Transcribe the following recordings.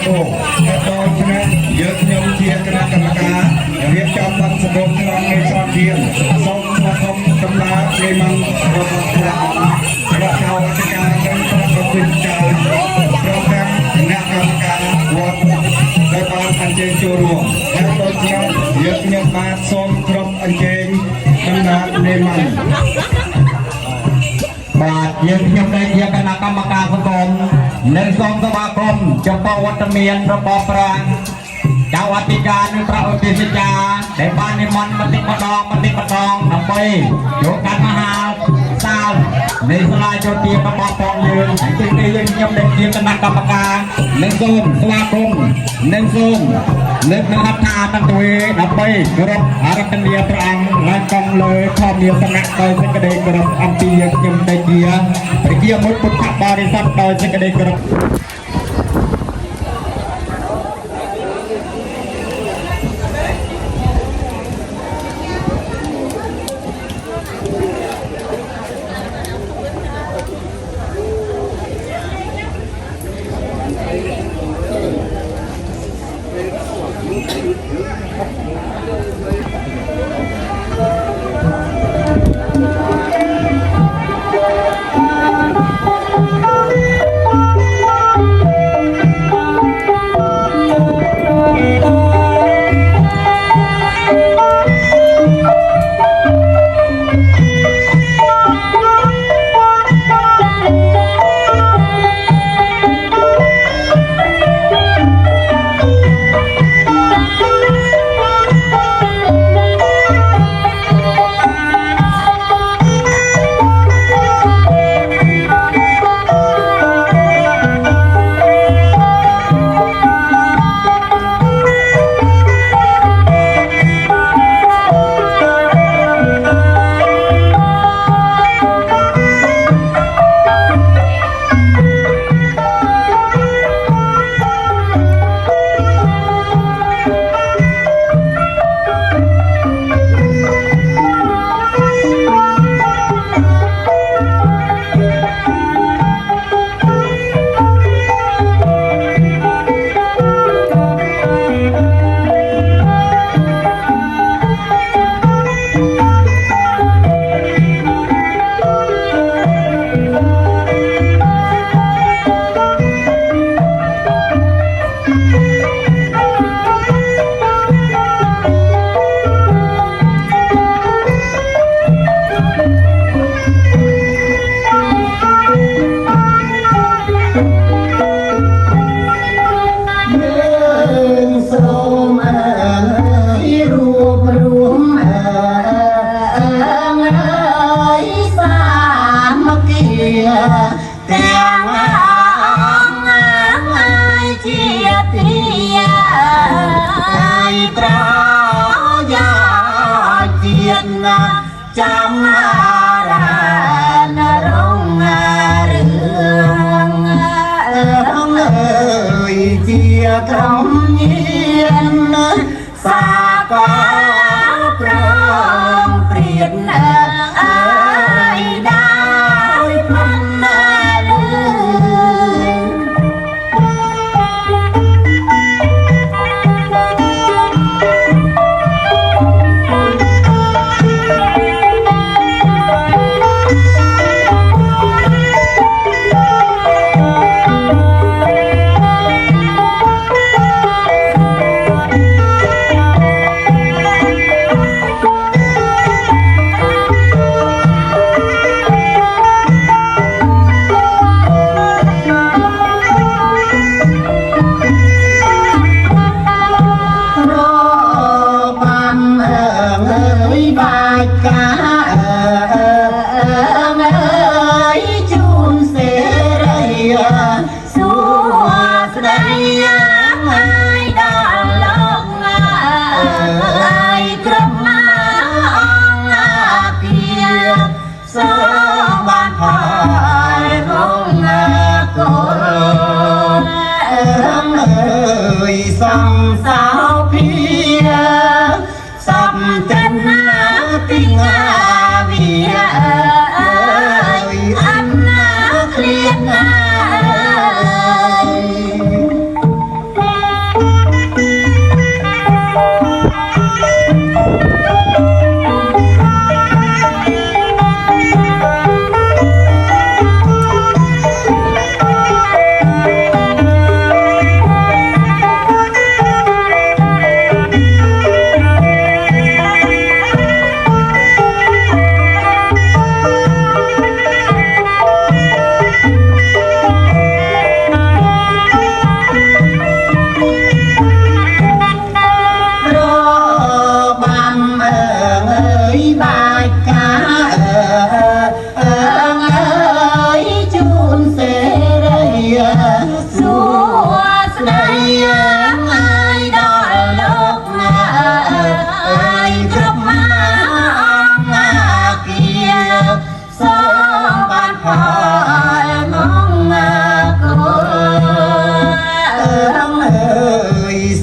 ដូរតែដល់ឆ្នាំយើងខ្ញុំជាគណៈកម្មការរៀបចំប័ណ្ណសម្រុំក្នុងនៃស្របៀងសូមស្វាគមន៍ដំណើរនៃមន្តរបស់ព្រះអង្គរដ្ឋចៅអធិការនិងប្រពន្ធចារប្រចាំគណៈកម្មការវត្តដែលបានអញ្ជើញចូលរួមហើយដូចខ្ញុំយើងខ្ញុំបាទសូមគ្រប់អញ្ជើញដំណើរនៃមន្តបាទយើងខ្ញុំដែលជាគណៈកម្មការសង្គមនិងសូមស្វាគមន៍ចំពោះវត្តមានរបស់ព្រះចៅអធិការនិងព្រះឧទ្ទេសចារដែលបាននិមន្តបន្តិចម្ដងដើម្បីយកកាន់មហាសាលនៃសាលាយោធារបស់ផងយើងហើយទីនេះយើងខ្ញុំដែលជាគណៈកម្មការនិងសូមស្វាគមន៍និងសូមលើកនឹងអត្ថាទាំងទ្វេដើម្បីគោរពអារាធនាព្រះអង្គឡើងកង់លើធម្មយាសនៈដោយសេចក្តីគោរពអំពីយើងខ្ញុំដែលជាប្រជាមុខពុទ្ធបរិស័ទដោយសេចក្តីគោរព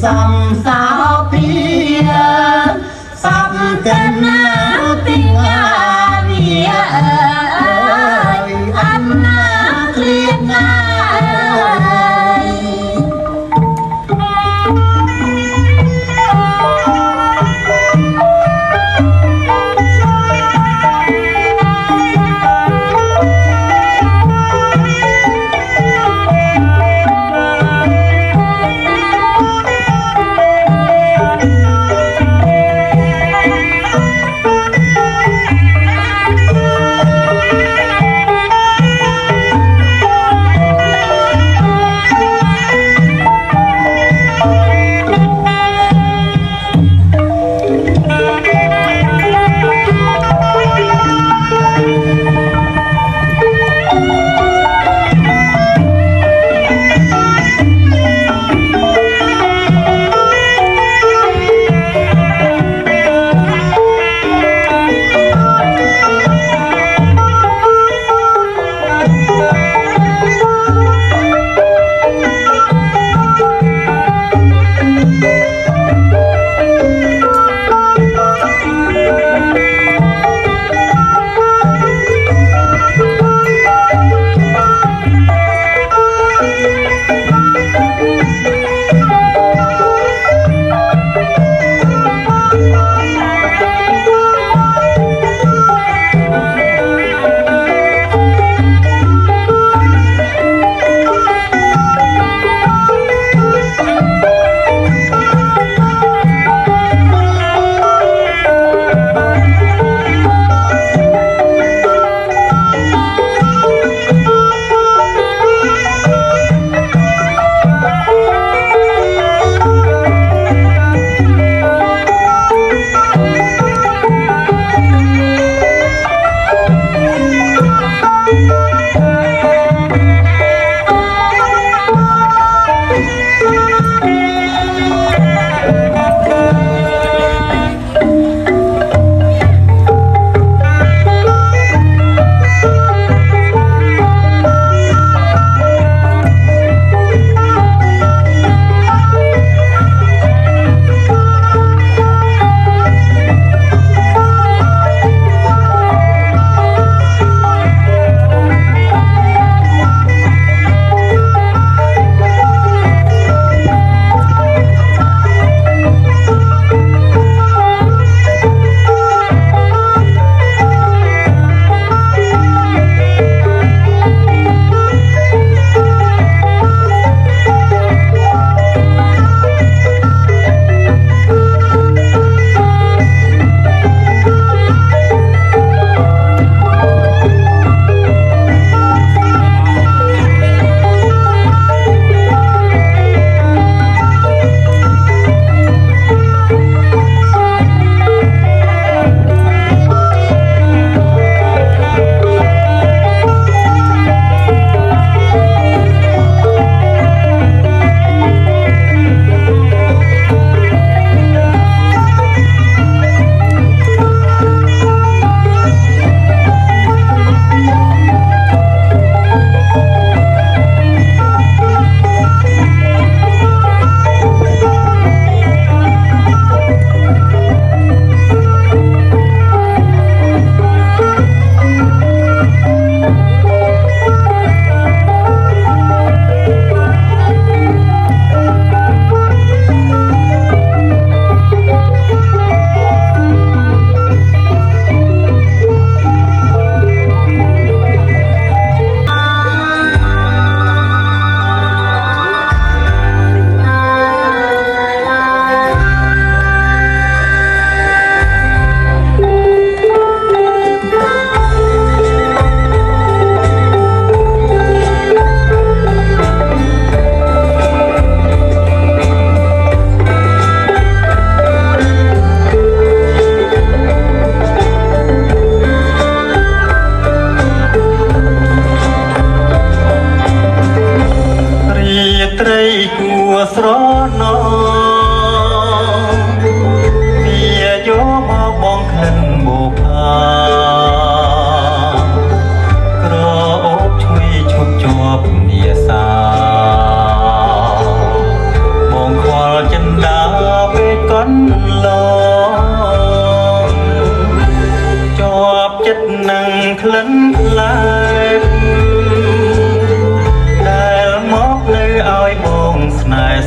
xăm sao pia sắp cân tình vía ăn liên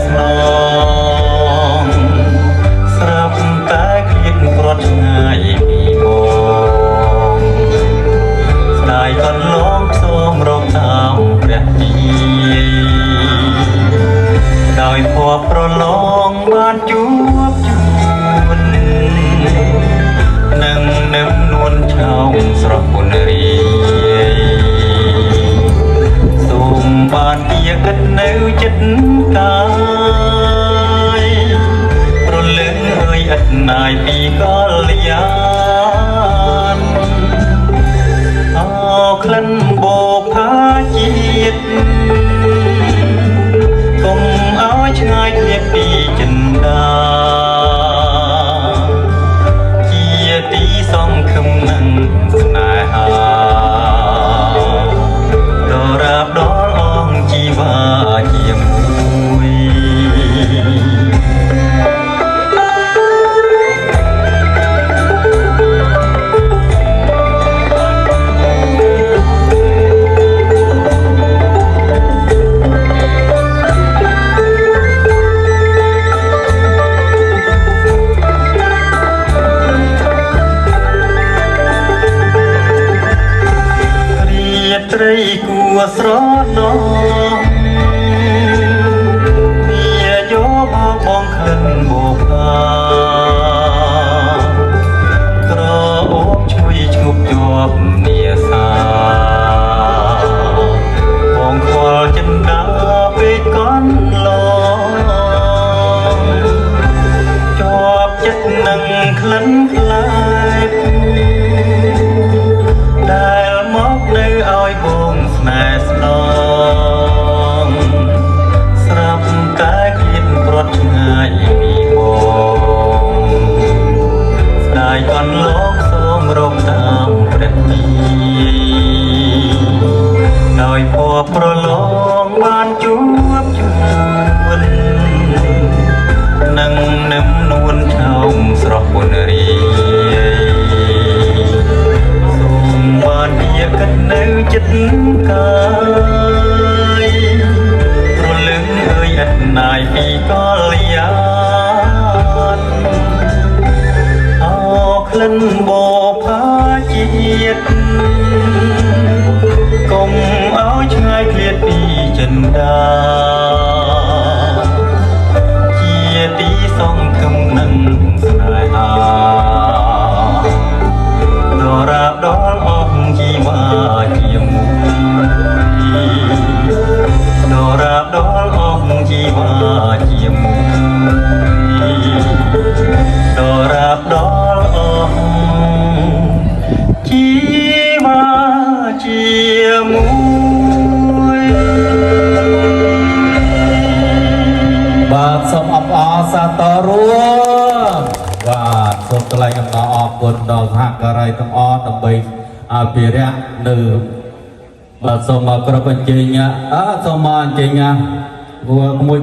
ស្នងស្រាប់តែឃ្លាតប្រត់ឆ្ងាយពីបងស្ដាយកន្លងផ្សំរកតាមព្រះទីដោយភ័ព្វប្រឡងបានជួបជួននឹងនឹមនួនឆោងស្រស់ពុនរីសូមបានជាគិតនៅចិត្តកាយប្រលឹងអើយឥតណាយពីកលយានអោក្លិនបោផាជាតិកុំឲ្យឆ្ងាយឃ្លាតពីចិន្តាជាទីសង្ឃឹមនឹងស្នេហាដរាបដល់អងជីវាជាមួយ ត្រីគួស្រណោវាយកបងក្លិនបោកាក្រអូបជួយឈប់ជាប់នាសាបងខ្វល់ចិន្តាពេកកន់ឡងជាប់ចិត្តនឹងក្លិនខ្លែកដែលមកនៅឲ្យបងស្នេហ៍ស្នងស្រាប់តែឃ្លាតប្រត់ឆ្ងាយពីបងស្ដាយកន្លងសូមរកតាមព្រះទីដោយភ័ព្វប្រឡងបានជួបជួននឹងនឹមនួនឆោមស្រស់ពុនរីបានជាគិតនៅចិត្តកាយប្រលឹងអើយឥតណាយពីកលយានអោក្លិនបោផាជាតិកុំឲ្យឆ្ងាយឃ្លាតពីចិន្តាជាទីសង្ឃឹមនឹងស្នេហាដរាបដល់អស់ជីវាជាមួយដរាបដល់អស់ជីវាជាមួយដរាបដល់អស់ជីវាជាមួយបាទសូមអបអរសាទររួមបាទសូមថ្លែងអំណរអគុណដល់សហការីទាំងអស់ដើម្បីអភិរក្សនៅបាទសូមគ្រប់អញ្ជើញសូមអញ្ជើញមួយ